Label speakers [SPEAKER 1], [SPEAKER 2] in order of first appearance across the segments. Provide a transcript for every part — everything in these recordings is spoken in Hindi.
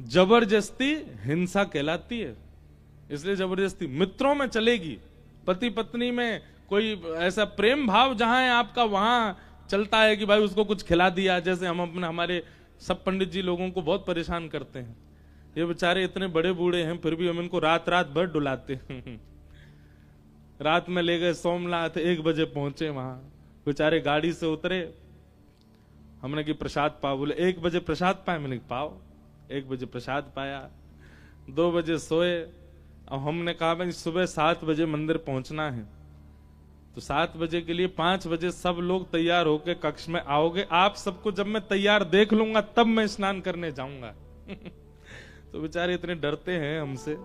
[SPEAKER 1] जबरदस्ती हिंसा कहलाती है। इसलिए जबरदस्ती मित्रों में चलेगी, पति पत्नी में कोई ऐसा प्रेम भाव जहां है आपका, वहां चलता है कि भाई उसको कुछ खिला दिया। जैसे हम अपने हमारे सब पंडित जी लोगों को बहुत परेशान करते हैं, ये बेचारे इतने बड़े बूढ़े हैं फिर भी हम इनको रात रात भर डुलाते हैं। रात में ले गए सोमनाथ, 1 बजे पहुंचे वहां, बेचारे गाड़ी से उतरे, हमने कि प्रसाद पाओ, बोले 1 बजे प्रसाद पाए, मैंने पाओ। 1 बजे प्रसाद पाया, 2 बजे सोए। अब हमने कहा भाई सुबह 7 बजे मंदिर पहुंचना है, तो 7 बजे के लिए 5 बजे सब लोग तैयार होकर कक्ष में आओगे। आप सबको जब मैं तैयार देख लूंगा तब मैं स्नान करने जाऊंगा। तो बेचारे इतने डरते हैं हमसे,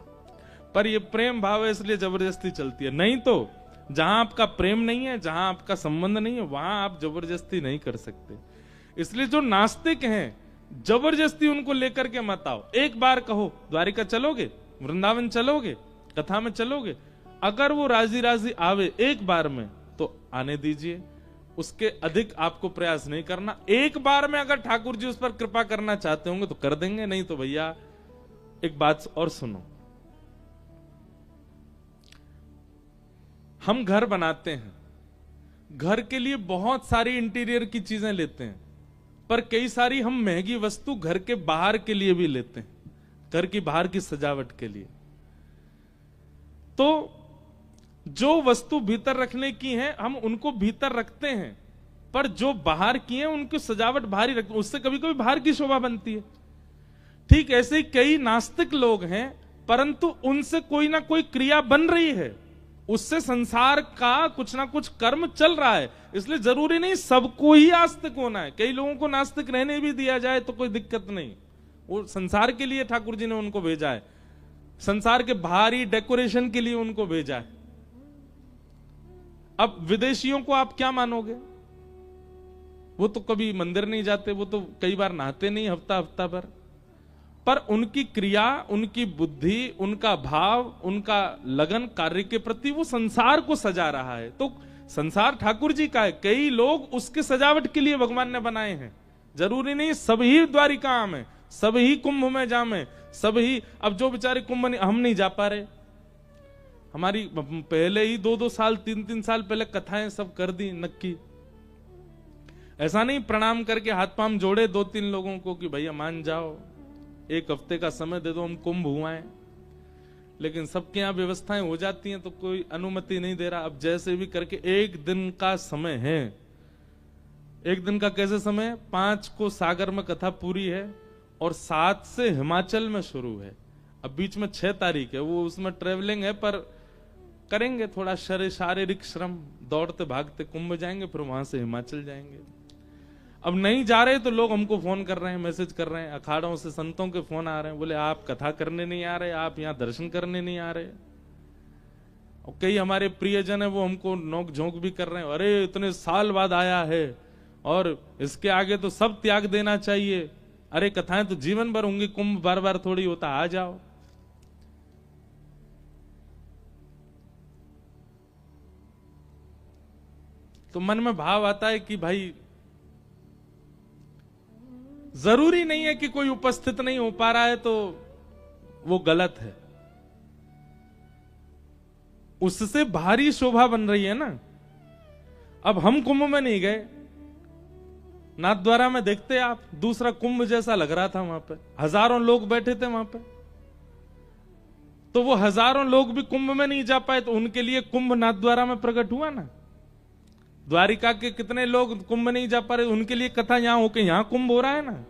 [SPEAKER 1] पर ये प्रेम भाव है इसलिए जबरदस्ती चलती है। नहीं तो जहां आपका प्रेम नहीं है, जहां आपका संबंध नहीं है, वहां आप जबरदस्ती नहीं कर सकते। इसलिए जो नास्तिक हैं, जबरदस्ती उनको लेकर के मत आओ। एक बार कहो द्वारिका चलोगे, वृंदावन चलोगे, कथा में चलोगे, अगर वो राजी राजी आवे एक बार में तो आने दीजिए, उसके अधिक आपको प्रयास नहीं करना। एक बार में अगर ठाकुर जी उस पर कृपा करना चाहते होंगे तो कर देंगे, नहीं तो भैया एक बात और सुनो, हम घर बनाते हैं, घर के लिए बहुत सारी इंटीरियर की चीजें लेते हैं, पर कई सारी हम महंगी वस्तु घर के बाहर के लिए भी लेते हैं, घर की बाहर की सजावट के लिए। तो जो वस्तु भीतर रखने की है हम उनको भीतर रखते हैं, पर जो बाहर की है उनकी सजावट बाहर ही रखते हैं, उससे कभी कभी बाहर की शोभा बनती है। ठीक ऐसे ही कई नास्तिक लोग हैं, परंतु उनसे कोई ना कोई क्रिया बन रही है, उससे संसार का कुछ ना कुछ कर्म चल रहा है। इसलिए जरूरी नहीं सबको ही आस्तिक होना है, कई लोगों को नास्तिक रहने भी दिया जाए तो कोई दिक्कत नहीं। वो संसार के लिए ठाकुर जी ने उनको भेजा है, संसार के बाहरी डेकोरेशन के लिए उनको भेजा है। अब विदेशियों को आप क्या मानोगे, वो तो कभी मंदिर नहीं जाते, वो तो कई बार नहाते नहीं हफ्ता हफ्ता भर, पर उनकी क्रिया, उनकी बुद्धि, उनका भाव, उनका लगन कार्य के प्रति वो संसार को सजा रहा है। तो संसार ठाकुर जी का है, कई लोग उसके सजावट के लिए भगवान ने बनाए हैं। जरूरी नहीं सभी द्वारिका आम है, सभी कुंभ में जामे, सभी। अब जो बेचारे कुंभ हम नहीं जा पा रहे, हमारी पहले ही 2-2 साल 3-3 साल पहले कथाएं सब कर दी नक्की। ऐसा नहीं प्रणाम करके हाथ पांव जोड़े 2-3 लोगों को कि भैया मान जाओ, 1 हफ्ते का समय दे दो, हम कुंभ हुआएं। लेकिन सबके यहां व्यवस्थाएं हो जाती हैं तो कोई अनुमति नहीं दे रहा। अब जैसे भी करके 1 दिन का समय है, 1 दिन का कैसे समय, 5 को सागर में कथा पूरी है और 7 से हिमाचल में शुरू है। अब बीच में 6 तारीख है, वो उसमें ट्रेवलिंग है, पर करेंगे थोड़ा शारीरिक श्रम, दौड़ते भागते कुंभ जाएंगे, फिर वहां से हिमाचल जाएंगे। अब नहीं जा रहे तो लोग हमको फोन कर रहे हैं, मैसेज कर रहे हैं, अखाड़ों से संतों के फोन आ रहे हैं, बोले आप कथा करने नहीं आ रहे, आप यहाँ दर्शन करने नहीं आ रहे। और कई हमारे प्रियजन है वो हमको नोक झोंक भी कर रहे हैं, अरे इतने साल बाद आया है और इसके आगे तो सब त्याग देना चाहिए, अरे कथाएं तो जीवन भर होंगी, कुंभ बार बार थोड़ी होता, आ जाओ। तो मन में भाव आता है कि भाई जरूरी नहीं है कि कोई उपस्थित नहीं हो पा रहा है तो वो गलत है, उससे भारी शोभा बन रही है ना। अब हम कुंभ में नहीं गए, नाथद्वारा में देखते आप, दूसरा कुंभ जैसा लग रहा था, वहां पे हजारों लोग बैठे थे वहां पे, तो वो हजारों लोग भी कुंभ में नहीं जा पाए तो उनके लिए कुंभ नाथद्वारा में प्रकट हुआ ना। द्वारिका के कितने लोग कुंभ नहीं जा पा रहे, उनके लिए कथा यहां होके यहां कुंभ हो रहा है ना।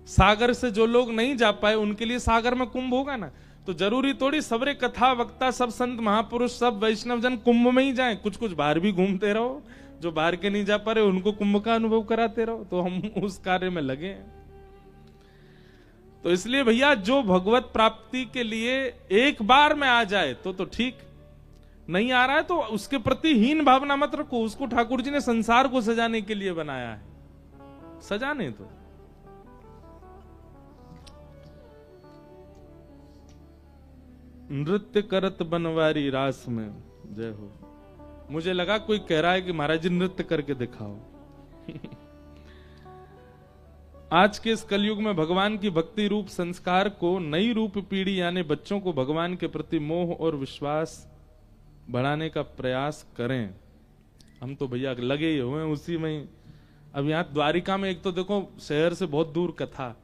[SPEAKER 1] सागर से जो लोग नहीं जा पाए उनके लिए सागर में कुंभ होगा ना। तो जरूरी थोड़ी सबरे कथा वक्ता, सब संत महापुरुष, सब वैष्णव जन कुंभ में ही जाएं, कुछ कुछ बाहर भी घूमते रहो, जो बाहर के नहीं जा पा रहे उनको कुंभ का अनुभव कराते रहो। तो हम उस कार्य में लगे हैं। तो इसलिए भैया जो भगवत प्राप्ति के लिए एक बार में आ जाए तो ठीक, नहीं आ रहा है तो उसके प्रति हीन भावना मत रखो, उसको ठाकुर जी ने संसार को सजाने के लिए बनाया है, सजाने तो। नृत्य करत बनवारी रास में, जय हो। मुझे लगा कोई कह रहा है कि महाराज जी नृत्य करके दिखाओ। आज के इस कलयुग में भगवान की भक्ति रूप संस्कार को नई रूप पीढ़ी यानी बच्चों को भगवान के प्रति मोह और विश्वास बढ़ाने का प्रयास करें। हम तो भैया लगे ही हुए हैं उसी में ही। अब यहाँ द्वारिका में एक तो देखो शहर से बहुत दूर कथा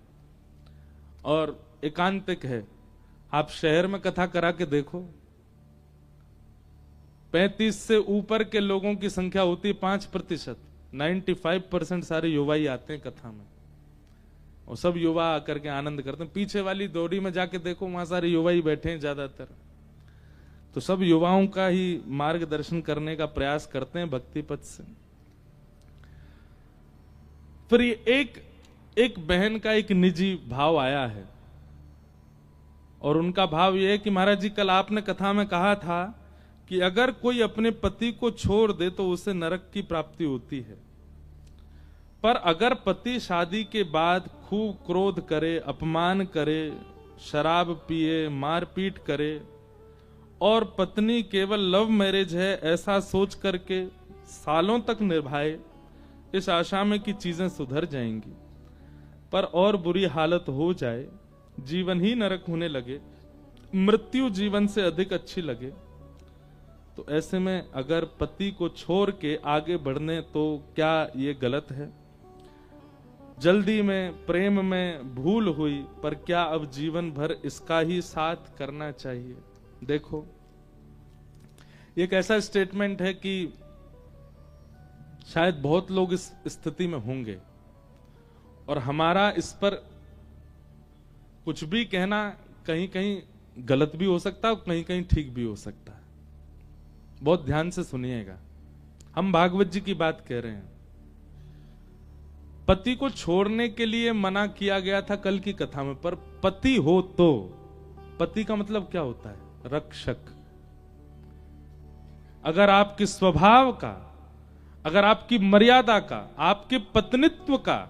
[SPEAKER 1] और एकांतिक है। आप शहर में कथा करा के देखो, 35 से ऊपर के लोगों की संख्या होती है 5%। 95% सारे युवा ही आते हैं कथा में और सब युवा आकर के आनंद करते हैं। पीछे वाली डोरी में जाके देखो, वहां सारे युवा ही बैठे हैं ज्यादातर। तो सब युवाओं का ही मार्गदर्शन करने का प्रयास करते हैं भक्ति पथ से। फिर एक बहन का एक निजी भाव आया है और उनका भाव यह है कि महाराज जी कल आपने कथा में कहा था कि अगर कोई अपने पति को छोड़ दे तो उसे नरक की प्राप्ति होती है, पर अगर पति शादी के बाद खूब क्रोध करे, अपमान करे, शराब पिए, मारपीट करे और पत्नी केवल लव मैरिज है ऐसा सोच करके सालों तक निभाए इस आशा में कि चीजें सुधर जाएंगी, पर और बुरी हालत हो जाए, जीवन ही नरक होने लगे, मृत्यु जीवन से अधिक अच्छी लगे, तो ऐसे में अगर पति को छोड़ के आगे बढ़ने तो क्या ये गलत है? जल्दी में प्रेम में भूल हुई, पर क्या अब जीवन भर इसका ही साथ करना चाहिए? देखो एक ऐसा स्टेटमेंट है कि शायद बहुत लोग इस स्थिति में होंगे और हमारा इस पर कुछ भी कहना कहीं कहीं गलत भी हो सकता है और कहीं कहीं ठीक भी हो सकता है। बहुत ध्यान से सुनिएगा, हम भागवत जी की बात कह रहे हैं। पति को छोड़ने के लिए मना किया गया था कल की कथा में, पर पति हो तो, पति का मतलब क्या होता है? रक्षक। अगर आपके स्वभाव का, अगर आपकी मर्यादा का, आपके पत्नित्व का,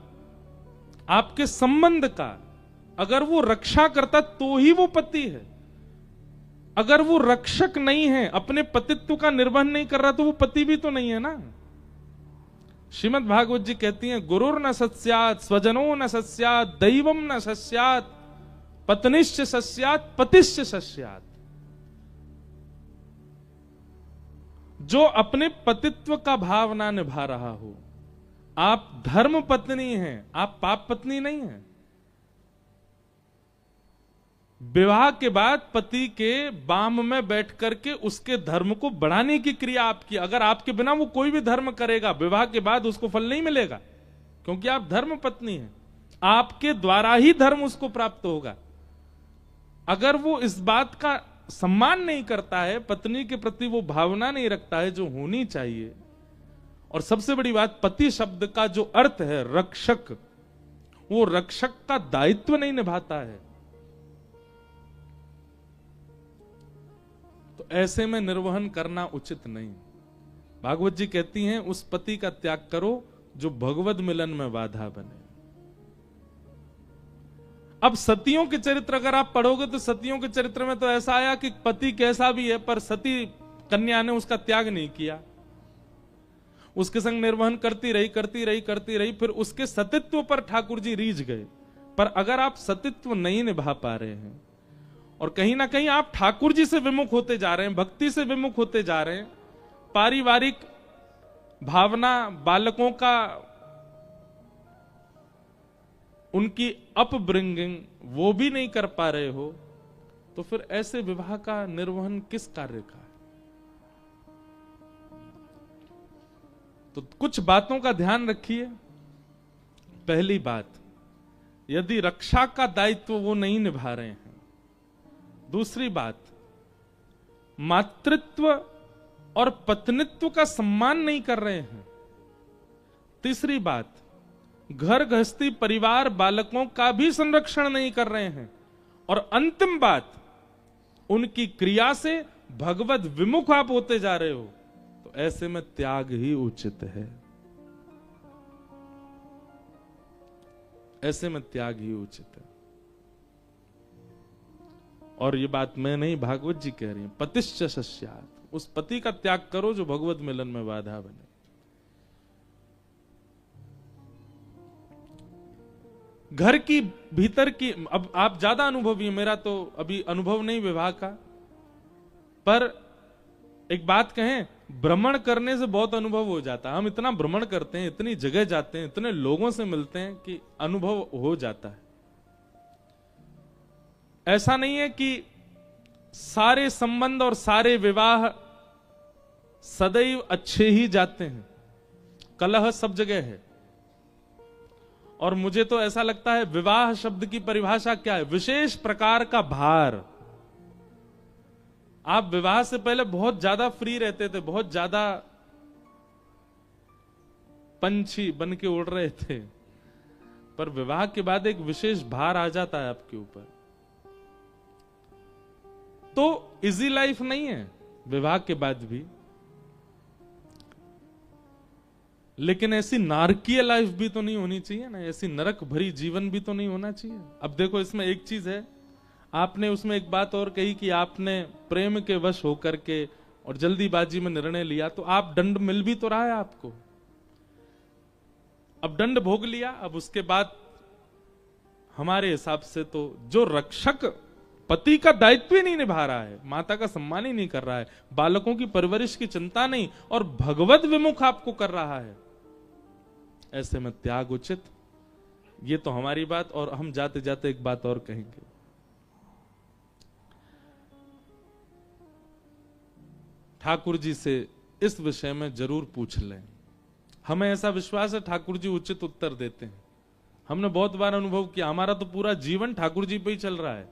[SPEAKER 1] आपके संबंध का अगर वो रक्षा करता तो ही वो पति है। अगर वो रक्षक नहीं है, अपने पतित्व का निर्वहन नहीं कर रहा, तो वो पति भी तो नहीं है ना। श्रीमद् भागवत जी कहती हैं, गुरुर न सस्यात्, स्वजनो न सस्यात्, दैवम न सस्यात्, पत्निश्च सस्यात्, पतिश्च सस्यात्। जो अपने पतित्व का भाव ना निभा रहा हो, आप धर्म पत्नी हैं, आप पाप पत्नी नहीं हैं। विवाह के बाद पति के बाम में बैठ करके उसके धर्म को बढ़ाने की क्रिया आपकी। अगर आपके बिना वो कोई भी धर्म करेगा, विवाह के बाद उसको फल नहीं मिलेगा, क्योंकि आप धर्म पत्नी हैं। आपके द्वारा ही धर्म उसको प्राप्त होगा। अगर वो इस बात का सम्मान नहीं करता है, पत्नी के प्रति वो भावना नहीं रखता है जो होनी चाहिए, और सबसे बड़ी बात, पति शब्द का जो अर्थ है रक्षक, वो रक्षक का दायित्व नहीं निभाता है, तो ऐसे में निर्वहन करना उचित नहीं। भागवत जी कहती हैं, उस पति का त्याग करो जो भगवद मिलन में बाधा बने। अब सतियों के चरित्र अगर आप पढ़ोगे तो सतियों के चरित्र में तो ऐसा आया कि पति कैसा भी है, पर सती कन्या ने उसका त्याग नहीं किया, उसके संग निर्वहन करती रही, फिर उसके सतित्व पर ठाकुर जी रीझ गए। पर अगर आप सतित्व नहीं निभा पा रहे हैं और कहीं ना कहीं आप ठाकुर जी से विमुख होते जा रहे हैं, भक्ति से विमुख होते जा रहे हैं, पारिवारिक भावना, बालकों का, उनकी अपब्रिंगिंग वो भी नहीं कर पा रहे हो, तो फिर ऐसे विवाह का निर्वहन किस कार्य का है? तो कुछ बातों का ध्यान रखिए। पहली बात, यदि रक्षा का दायित्व वो नहीं निभा रहे हैं। दूसरी बात, मातृत्व और पत्नित्व का सम्मान नहीं कर रहे हैं। तीसरी बात, घर गृहस्थी, परिवार, बालकों का भी संरक्षण नहीं कर रहे हैं। और अंतिम बात, उनकी क्रिया से भगवत विमुख आप होते जा रहे हो, तो ऐसे में त्याग ही उचित है। ऐसे में त्याग ही उचित है। और ये बात मैं नहीं, भागवत जी कह रही हैं, पतिश्च सस्यात्, उस पति का त्याग करो जो भगवत मिलन में बाधा बने। घर की भीतर की, अब आप ज्यादा अनुभवी हैं, मेरा तो अभी अनुभव नहीं विवाह का, पर एक बात कहें, भ्रमण करने से बहुत अनुभव हो जाता है। हम इतना भ्रमण करते हैं, इतनी जगह जाते हैं, इतने लोगों से मिलते हैं कि अनुभव हो जाता है। ऐसा नहीं है कि सारे संबंध और सारे विवाह सदैव अच्छे ही जाते हैं, कलह सब जगह है। और मुझे तो ऐसा लगता है विवाह शब्द की परिभाषा क्या है? विशेष प्रकार का भार। आप विवाह से पहले बहुत ज्यादा फ्री रहते थे, बहुत ज्यादा पंछी बन के उड़ रहे थे, पर विवाह के बाद एक विशेष भार आ जाता है आपके ऊपर। तो इजी लाइफ नहीं है विवाह के बाद भी, लेकिन ऐसी नारकीय लाइफ भी तो नहीं होनी चाहिए ना, ऐसी नरक भरी जीवन भी तो नहीं होना चाहिए। अब देखो, इसमें एक चीज है, आपने उसमें एक बात और कही कि आपने प्रेम के वश होकर के और जल्दीबाजी में निर्णय लिया, तो आप दंड मिल भी तो रहा है आपको। अब दंड भोग लिया, अब उसके बाद हमारे हिसाब से तो जो रक्षक पति का दायित्व ही नहीं निभा रहा है, माता का सम्मान ही नहीं कर रहा है, बालकों की परवरिश की चिंता नहीं और भगवत विमुख आपको कर रहा है, ऐसे में त्याग उचित। ये तो हमारी बात। और हम जाते जाते एक बात और कहेंगे, ठाकुर जी से इस विषय में जरूर पूछ लें। हमें ऐसा विश्वास है ठाकुर जी उचित उत्तर देते हैं। हमने बहुत बार अनुभव किया, हमारा तो पूरा जीवन ठाकुर जी पे ही चल रहा है।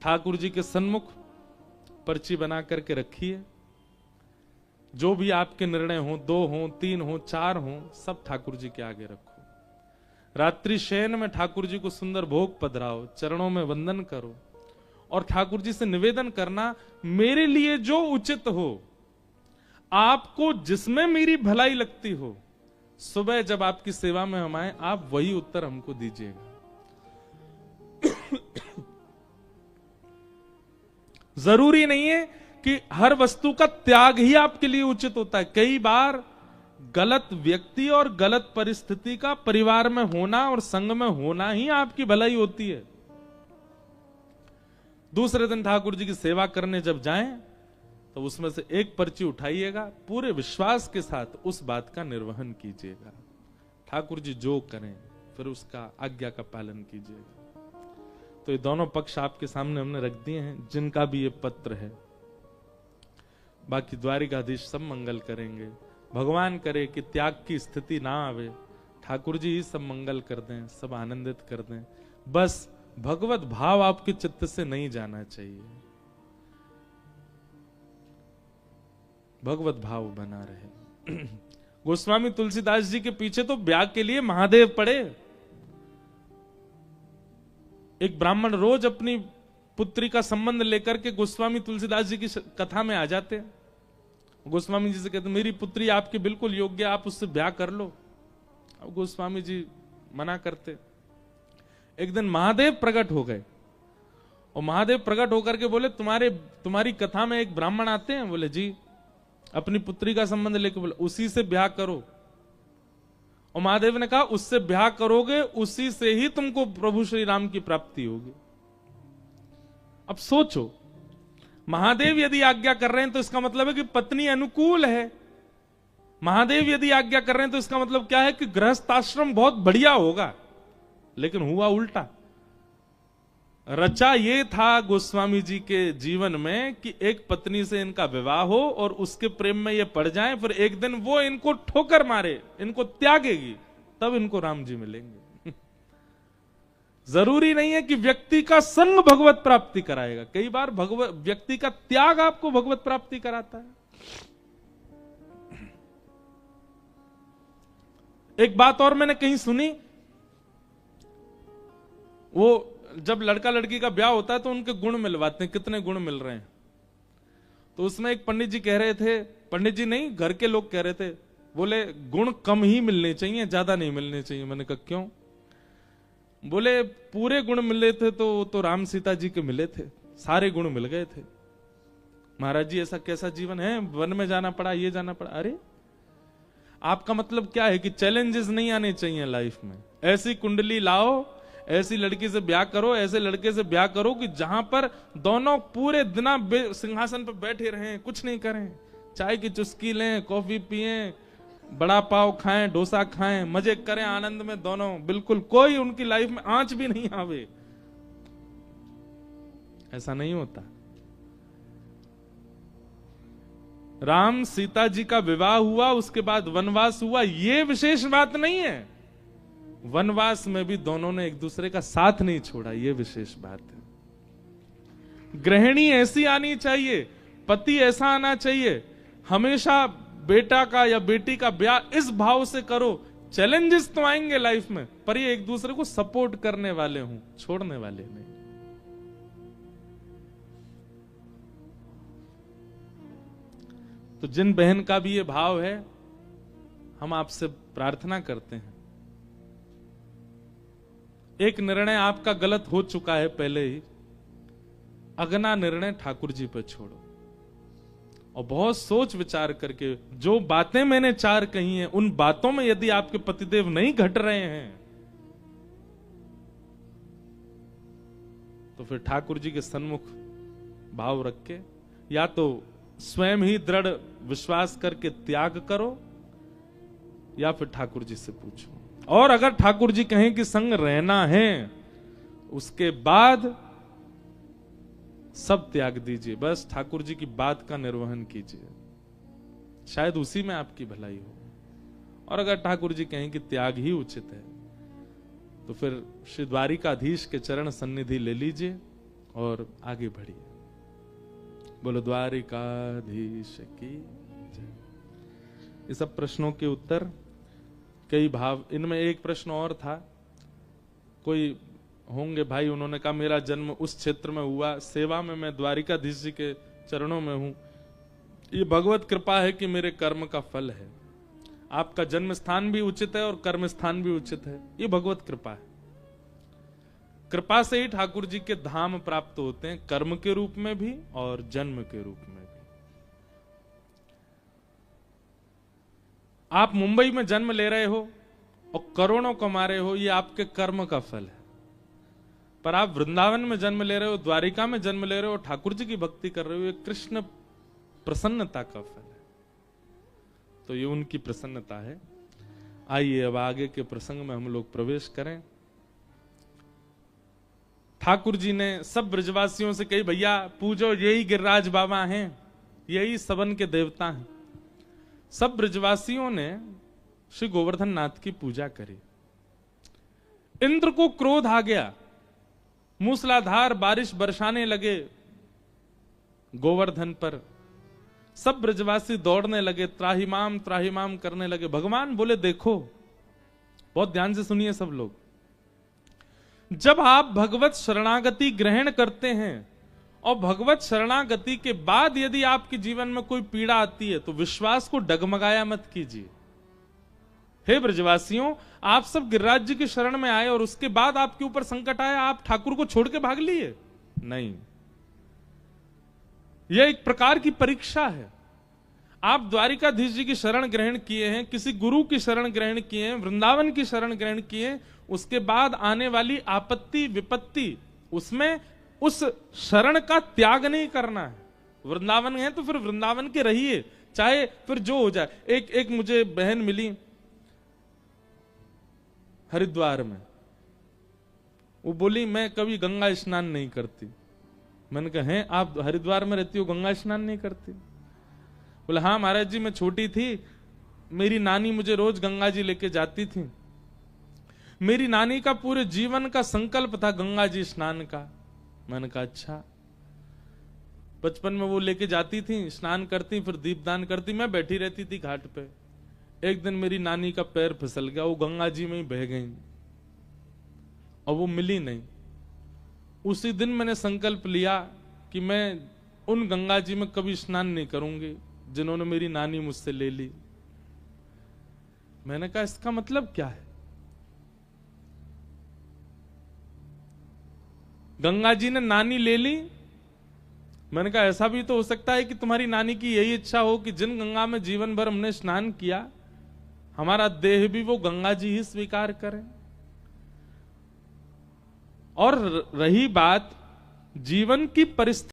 [SPEAKER 1] ठाकुर जी के सन्मुख पर्ची बना करके रखिए, जो भी आपके निर्णय हो, 2 हो, 3 हो, 4 हो, सब ठाकुर जी के आगे रखो। रात्रि शयन में ठाकुर जी को सुंदर भोग पधराओ, चरणों में वंदन करो और ठाकुर जी से निवेदन करना, मेरे लिए जो उचित हो, आपको जिसमें मेरी भलाई लगती हो, सुबह जब आपकी सेवा में हम आए, आप वही उत्तर हमको दीजिएगा। जरूरी नहीं है कि हर वस्तु का त्याग ही आपके लिए उचित होता है। कई बार गलत व्यक्ति और गलत परिस्थिति का परिवार में होना और संग में होना ही आपकी भलाई होती है। दूसरे दिन ठाकुर जी की सेवा करने जब जाएं, तो उसमें से एक पर्ची उठाइएगा, पूरे विश्वास के साथ उस बात का निर्वहन कीजिएगा। ठाकुर जी जो करें फिर उसका आज्ञा का पालन कीजिएगा। तो ये दोनों पक्ष आपके सामने हमने रख दिए हैं, जिनका भी ये पत्र है। बाकी द्वारिकाधीश सब मंगल करेंगे। भगवान करे कि त्याग की स्थिति ना आवे, ठाकुर जी ही सब मंगल कर दें, सब आनंदित कर दें। बस भगवत भाव आपके चित्त से नहीं जाना चाहिए, भगवत भाव बना रहे। गोस्वामी तुलसीदास जी के पीछे तो ब्याह के लिए महादेव पड़े। एक ब्राह्मण रोज अपनी पुत्री का संबंध लेकर के गोस्वामी तुलसीदास जी की कथा में आ जाते हैं। गोस्वामी जी से कहते, मेरी पुत्री आपके बिल्कुल योग्य, आप उससे ब्याह कर लो। अब गोस्वामी जी मना करते। एक दिन महादेव प्रकट हो गए और महादेव प्रकट होकर के बोले, तुम्हारी कथा में एक ब्राह्मण आते हैं। बोले जी, अपनी पुत्री का संबंध लेकर, बोले उसी से ब्याह करो। और महादेव ने कहा, उससे ब्याह करोगे उसी से ही तुमको प्रभु श्री राम की प्राप्ति होगी। अब सोचो, महादेव यदि आज्ञा कर रहे हैं तो इसका मतलब है कि पत्नी अनुकूल है। महादेव यदि आज्ञा कर रहे हैं तो इसका मतलब क्या है कि गृहस्थाश्रम बहुत बढ़िया होगा। लेकिन हुआ उल्टा। रचा ये था गोस्वामी जी के जीवन में कि एक पत्नी से इनका विवाह हो और उसके प्रेम में ये पड़ जाएं, फिर एक दिन वो इनको ठोकर मारे, इनको त्यागेगी, तब इनको राम जी मिलेंगे। जरूरी नहीं है कि व्यक्ति का संग भगवत प्राप्ति कराएगा, कई बार व्यक्ति का त्याग आपको भगवत प्राप्ति कराता है। एक बात और मैंने कहीं सुनी, वो जब लड़का लड़की का ब्याह होता है तो उनके गुण मिलवाते हैं, कितने गुण मिल रहे हैं। तो उसमें एक पंडित जी कह रहे थे, पंडित जी नहीं, घर के लोग कह रहे थे, बोले गुण कम ही मिलने चाहिए, ज्यादा नहीं मिलने चाहिए। मैंने कहा क्यों? बोले पूरे गुण मिले थे तो राम सीता जी के मिले थे, सारे गुण मिल गए थे। महाराज जी ऐसा कैसा जीवन है, वन में जाना पड़ा, ये जाना पड़ा। अरे आपका मतलब क्या है कि चैलेंजेस नहीं आने चाहिए लाइफ में। ऐसी कुंडली लाओ, ऐसी लड़की से ब्याह करो, ऐसे लड़के से ब्याह करो कि जहां पर दोनों पूरे दिन सिंहासन पर बैठे रहें, कुछ नहीं करें, चाय की चुस्की लें, कॉफी पिएं, बड़ा पाव खाएं, डोसा खाएं, मजे करें आनंद में दोनों, बिल्कुल कोई उनकी लाइफ में आंच भी नहीं आवे। ऐसा नहीं होता। राम सीता जी का विवाह हुआ, उसके बाद वनवास हुआ, ये विशेष बात नहीं है। वनवास में भी दोनों ने एक दूसरे का साथ नहीं छोड़ा, ये विशेष बात है। गृहिणी ऐसी आनी चाहिए, पति ऐसा आना चाहिए, हमेशा बेटा का या बेटी का ब्याह इस भाव से करो। चैलेंजेस तो आएंगे लाइफ में, पर ये एक दूसरे को सपोर्ट करने वाले हों, छोड़ने वाले नहीं। तो जिन बहन का भी ये भाव है, हम आपसे प्रार्थना करते हैं, एक निर्णय आपका गलत हो चुका है पहले ही, अगला निर्णय ठाकुर जी पर छोड़ो और बहुत सोच विचार करके, जो बातें मैंने 4 कही हैं, उन बातों में यदि आपके पतिदेव नहीं घट रहे हैं तो फिर ठाकुर जी के सन्मुख भाव रख के या तो स्वयं ही दृढ़ विश्वास करके त्याग करो या फिर ठाकुर जी से पूछो। और अगर ठाकुर जी कहें कि संग रहना है, उसके बाद सब त्याग दीजिए, बस ठाकुर जी की बात का निर्वहन कीजिए, शायद उसी में आपकी भलाई हो। और अगर ठाकुर जी कहें कि त्याग ही उचित है, तो फिर श्री द्वारिकाधीश के चरण सन्निधि ले लीजिए और आगे बढ़िए। बोलो द्वारिकाधीश की जय। ये सब प्रश्नों के उत्तर, कई भाव। इनमें एक प्रश्न और था, कोई होंगे भाई, उन्होंने कहा मेरा जन्म उस क्षेत्र में हुआ, सेवा में मैं द्वारिकाधीश जी के चरणों में हूं, ये भगवत कृपा है कि मेरे कर्म का फल है। आपका जन्म स्थान भी उचित है और कर्म स्थान भी उचित है, ये भगवत कृपा है। कृपा से ही ठाकुर जी के धाम प्राप्त होते हैं, कर्म के रूप में भी और जन्म के रूप में भी। आप मुंबई में जन्म ले रहे हो और करोड़ों कमा रहे हो, ये आपके कर्म का फल है। पर आप वृंदावन में जन्म ले रहे हो, द्वारिका में जन्म ले रहे हो, ठाकुर जी की भक्ति कर रहे हो, ये कृष्ण प्रसन्नता का फल है। तो ये उनकी प्रसन्नता है। आइए अब आगे के प्रसंग में हम लोग प्रवेश करें। ठाकुर जी ने सब ब्रजवासियों से कही, भैया पूजो, यही गिरिराज बाबा हैं, यही सबन के देवता हैं। सब ब्रजवासियों ने श्री गोवर्धन नाथ की पूजा करी। इंद्र को क्रोध आ गया, मूसलाधार बारिश बरसाने लगे गोवर्धन पर। सब ब्रजवासी दौड़ने लगे, त्राहिमाम करने लगे। भगवान बोले देखो, बहुत ध्यान से सुनिए सब लोग, जब आप भगवत शरणागति ग्रहण करते हैं और भगवत शरणागति के बाद यदि आपके जीवन में कोई पीड़ा आती है तो विश्वास को डगमगाया मत कीजिए। हे ब्रजवासियों, आप सब गिरिराज जी की शरण में आए और उसके बाद आपके ऊपर संकट आया, आप ठाकुर को छोड़ के भाग लिए? नहीं, यह एक प्रकार की परीक्षा है। आप द्वारिकाधीश जी की शरण ग्रहण किए हैं, किसी गुरु की शरण ग्रहण किए हैं, वृंदावन की शरण ग्रहण किए, उसके बाद आने वाली आपत्ति विपत्ति, उसमें उस शरण का त्याग नहीं करना है। वृंदावन है तो फिर वृंदावन के रहिए, चाहे फिर जो हो जाए। एक मुझे बहन मिली हरिद्वार में, वो बोली मैं कभी गंगा स्नान नहीं करती। मैंने कहा हैं, आप हरिद्वार में रहती हो, गंगा स्नान नहीं करती? बोले हाँ महाराज जी, मैं छोटी थी, मेरी नानी मुझे रोज गंगा जी लेके जाती थी। मेरी नानी का पूरे जीवन का संकल्प था गंगा जी स्नान का। मैंने कहा अच्छा। बचपन में वो लेके जाती थी, स्नान करती, फिर दीपदान करती, मैं बैठी रहती थी घाट पे। एक दिन मेरी नानी का पैर फिसल गया, वो गंगा जी में ही बह गई और वो मिली नहीं। उसी दिन मैंने संकल्प लिया कि मैं उन गंगा जी में कभी स्नान नहीं करूंगी जिन्होंने मेरी नानी मुझसे ले ली। मैंने कहा इसका मतलब क्या है? गंगा जी ने नानी ले ली। मैंने कहा ऐसा भी तो हो सकता है कि तुम्हारी नानी की यही इच्छा हो कि जिन गंगा में जीवन भर हमने स्नान किया हमारा देह भी वो गंगा जी ही स्वीकार करें। और रही बात जीवन की परिस्थिति